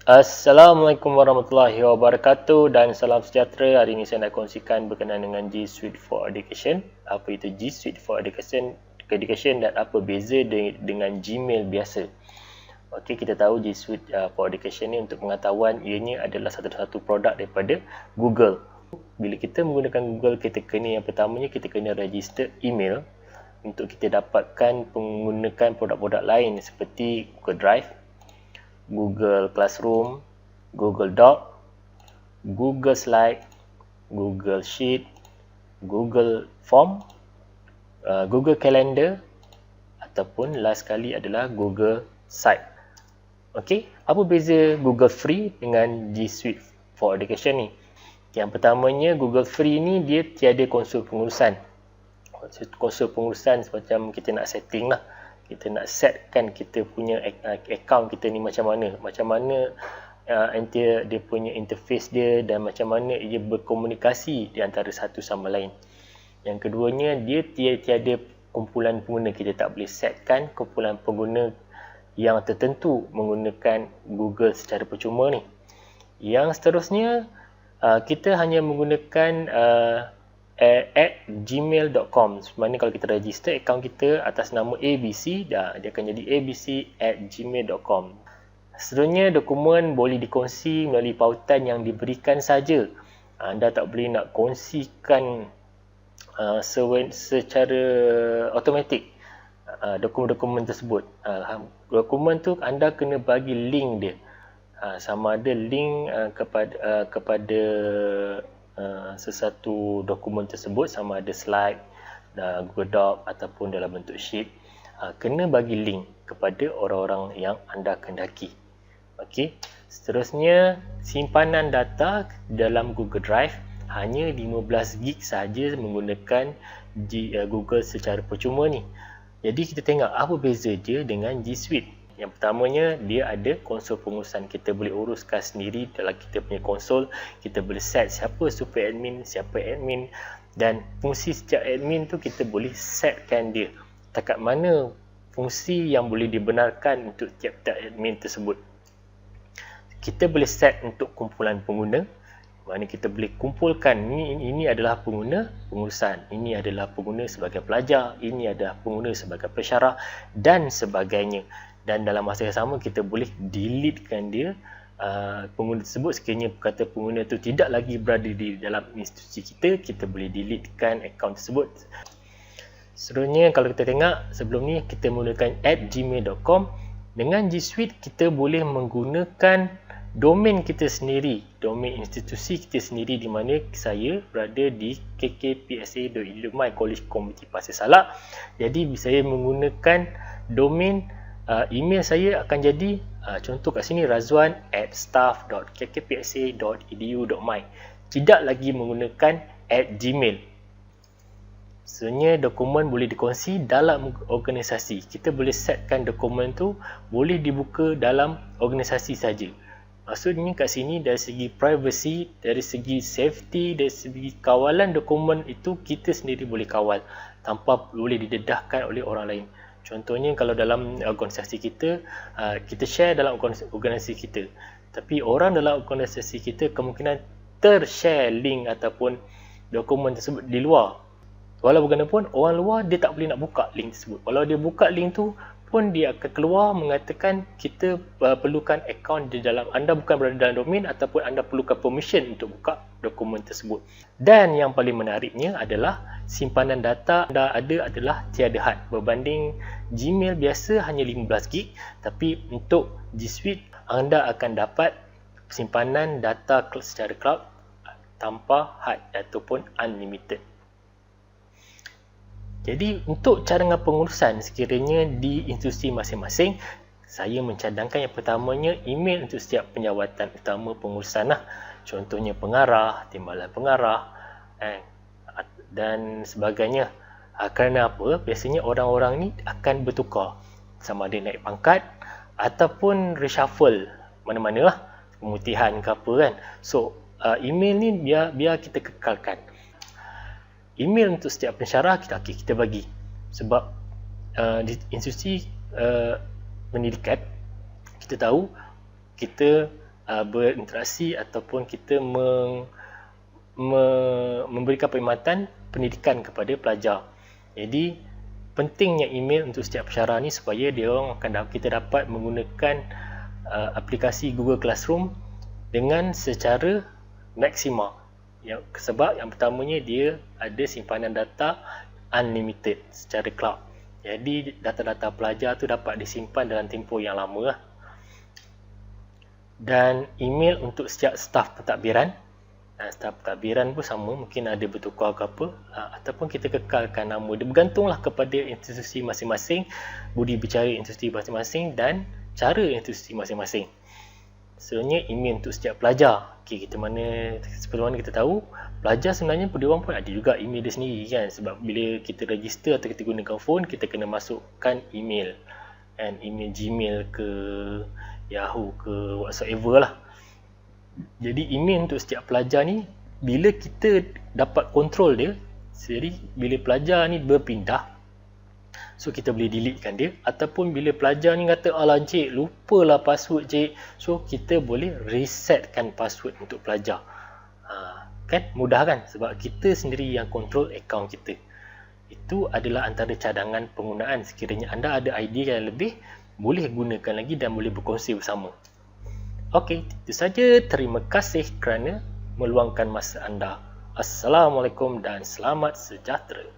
Assalamualaikum warahmatullahi wabarakatuh dan salam sejahtera. Hari ini saya nak kongsikan berkenaan dengan G Suite for Education. Apa itu G Suite for Education dan apa beza dengan Gmail biasa. Okey, kita tahu G Suite for Education ni untuk pengetahuan ianya adalah satu-satu produk daripada Google. Bila kita menggunakan Google, kita kena yang pertamanya kita kena register email untuk kita dapatkan menggunakan produk-produk lain seperti Google Drive, Google Classroom, Google Doc, Google Slide, Google Sheet, Google Form, Google Calendar ataupun last sekali adalah Google Site. Okey, apa beza Google Free dengan G Suite for Education ni? Yang pertamanya, Google Free ni dia tiada konsol pengurusan. Konsol pengurusan macam kita nak setting lah. Kita nak setkan kita punya account kita ni macam mana dia punya interface dia dan macam mana ia berkomunikasi di antara satu sama lain. Yang keduanya, dia tiada kumpulan pengguna. Kita tak boleh setkan kumpulan pengguna yang tertentu menggunakan Google secara percuma ni. Yang seterusnya, kita hanya menggunakan @gmail.com. Sebenarnya kalau kita register akaun kita atas nama ABC, dia akan jadi abc@gmail.com. Seterusnya, dokumen boleh dikongsi melalui pautan yang diberikan saja. Anda tak boleh nak kongsikan secara automatik dokumen-dokumen tersebut. Dokumen tu anda kena bagi link dia. Sama ada link kepada sesuatu dokumen tersebut, sama ada slide, Google Doc ataupun dalam bentuk sheet, kena bagi link kepada orang-orang yang anda kendaki. Okey. Seterusnya, simpanan data dalam Google Drive hanya 15 GB sahaja menggunakan Google secara percuma ni. Jadi kita tengok apa beza dia dengan G Suite. Yang pertamanya, dia ada konsol pengurusan. Kita boleh uruskan sendiri dalam kita punya konsol. Kita boleh set siapa super admin, siapa admin, dan fungsi setiap admin tu kita boleh setkan dia. Takat mana fungsi yang boleh dibenarkan untuk tiap-tiap admin tersebut. Kita boleh set untuk kumpulan pengguna. Mana kita boleh kumpulkan ini adalah pengguna pengurusan, ini adalah pengguna sebagai pelajar, ini adalah pengguna sebagai pensyarah dan sebagainya. Dan dalam masa yang sama kita boleh deletekan dia pengguna tersebut. Sekiranya kata pengguna itu tidak lagi berada di dalam institusi kita boleh deletekan akaun tersebut. Seterusnya, kalau kita tengok sebelum ni kita menggunakan @gmail.com. Dengan G Suite kita boleh menggunakan domain kita sendiri, domain institusi kita sendiri, di mana saya berada di kkpsa.edu.my College Community Pasir Salak. Jadi saya menggunakan domain email saya akan jadi contoh kat sini razwan@staff.kkpsa.edu.my. Tidak lagi menggunakan @gmail. Sebenarnya dokumen boleh dikongsi dalam organisasi. Kita boleh setkan dokumen tu boleh dibuka dalam organisasi saja. Maksudnya kat sini dari segi privacy, dari segi safety, dari segi kawalan dokumen itu kita sendiri boleh kawal tanpa boleh didedahkan oleh orang lain. Contohnya kalau dalam organisasi kita, kita share dalam organisasi kita. Tapi orang dalam organisasi kita kemungkinan tershare link ataupun dokumen tersebut di luar. Walau bagaimanapun, orang luar dia tak boleh nak buka link tersebut. Kalau dia buka link tu pun dia akan keluar mengatakan kita perlukan akaun di dalam, anda bukan berada dalam domain ataupun anda perlukan permission untuk buka dokumen tersebut. Dan yang paling menariknya adalah simpanan data anda ada adalah tiada had. Berbanding Gmail biasa hanya 15 GB, tapi untuk G Suite anda akan dapat simpanan data secara cloud tanpa had ataupun unlimited. Jadi untuk cadangan pengurusan sekiranya di institusi masing-masing, saya mencadangkan yang pertamanya email untuk setiap penjawatan utama pengurusan lah. Contohnya pengarah, timbalan pengarah dan sebagainya. Kerana apa? Biasanya orang-orang ni akan bertukar. Sama ada naik pangkat ataupun reshuffle mana-mana lah. Pemutihan ke apa kan. So email ni biar kita kekalkan. Email untuk setiap pensyarah kita bagi. Sebab di institusi pendidikan, kita tahu kita berinteraksi ataupun kita memberikan perkhidmatan pendidikan kepada pelajar. Jadi pentingnya email untuk setiap pensyarah ni supaya kita dapat menggunakan aplikasi Google Classroom dengan secara maksima. Sebab yang pertamanya dia ada simpanan data unlimited secara cloud. Jadi data-data pelajar tu dapat disimpan dalam tempoh yang lama. Dan email untuk setiap staf pentadbiran. Staf pentadbiran pun sama, mungkin ada bertukar ke apa, ataupun kita kekalkan nama dia. Bergantunglah kepada institusi masing-masing, budi bicara institusi masing-masing dan cara institusi masing-masing. Sebenarnya email untuk setiap pelajar. Seperti mana kita tahu, pelajar sebenarnya dia orang pun ada juga email dia sendiri kan. Sebab bila kita register atau kita gunakan phone, kita kena masukkan email. Email Gmail ke Yahoo ke whatsoever lah. Jadi email untuk setiap pelajar ni, bila kita dapat kontrol dia, jadi bila pelajar ni berpindah, so kita boleh deletekan dia. Ataupun bila pelajar ni kata, alah cik, lupalah password cik, so kita boleh resetkan password untuk pelajar. Kan mudah kan, sebab kita sendiri yang kontrol akaun kita. Itu adalah antara cadangan penggunaan. Sekiranya anda ada idea yang lebih, boleh gunakan lagi dan boleh berkongsi bersama. Okey, itu saja. Terima kasih kerana meluangkan masa anda. Assalamualaikum dan selamat sejahtera.